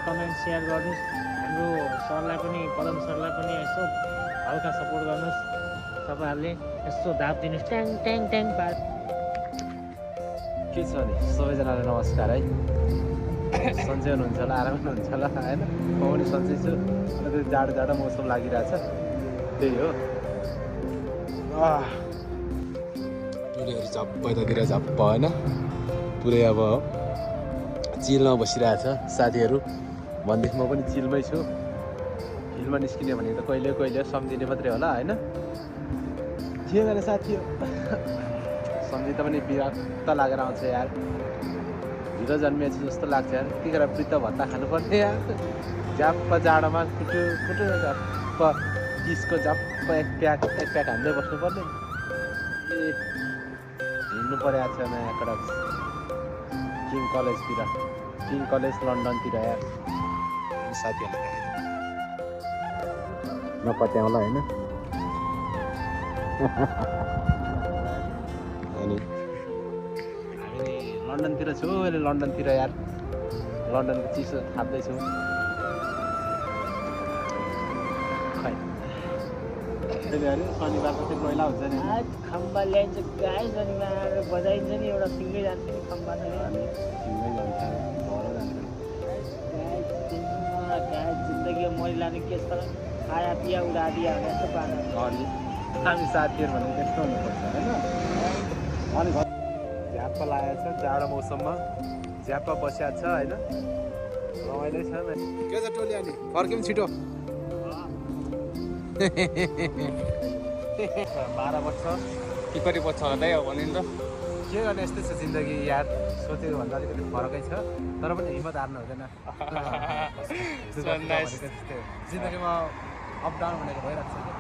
Comment share गर्नुहोस्। हाम्रो सरलाई पनि पदम सरलाई पनि यसो हल्का सपोर्ट गर्नुहोस्। तपाईँहरूले यसो दाब दिनुहोस् ट्याङ ट्याङ ट्याङ पार। के छ नि सबैजनालाई नमस्कार है। सन्चै हुनुहुन्छ होला, आराम हुनुहुन्छ होला होइन। म पनि सन्चै छु। अन्त त्यो जाडो जाडो मौसम लागिरहेछ, त्यही हो। टुरीहरू झप्प यतातिर झप्प होइन, पुरै अब चिलमा बसिरहेछ साथीहरू। भनेदेखि म पनि चिलमै छु। हिलमा निस्किने भने त कहिले कहिले सम्झिने मात्रै होला होइन। के गर्ने साथी हो, सम्झिँदा पनि विरक्त लागेर आउँछ यार। हिरो जन्मिएछ जस्तो लाग्छ यार। त्यतिखेर वृत्त भत्ता खानुपर्ने यार। झ्याप्प जाडोमा कुटु कुटु झप्प किसको झप्प एक प्याक हान्दै बस्नुपर्ने। ए हिँड्नु परेको छ नयाँ कडक किङ कलेजतिर, किङ कलेज लन्डनतिर यार। साथीहरूलाई नपत्याउँला होइन। अनि हामी लन्डनतिर छु अहिले, लन्डनतिर यार। लन्डनको चिसो थाप्दैछौँ। खै अहिले अरे शनिबारको चाहिँ पहिला हुन्छ नि। खम्बा ल्याइन्छ गाई शनिबार बजाइन्छ नि, एउटा सिङ्गै जान्छ नि खम्बा त। हामी सिङ्गै जान्छ, घर जान्छ। गाई जिन्दगी मरि लाने के छ, खाया पिया उडा दिया भने यस्तो पार्नु। अनि हामी साथीहरू भनेको त्यस्तो हुनुपर्छ होइन। अनि झ्याप्प लागेको छ जाडो मौसममा, झ्याप्प बसिया छ होइन। रमाइलो छ। के छ टोली, अनि फर्क्यौँ छिटो। 12 वर्ष टिकरी पछि हुँदै हो भने त के गर्ने, यस्तै छ जिन्दगी यार। सोचेको भन्दा अलिकति फरकै छ, तर पनि हिम्मत हार्नु हुँदैन। जिन्दगीमा अप डाउन भनेको भइरहेको छ क्या।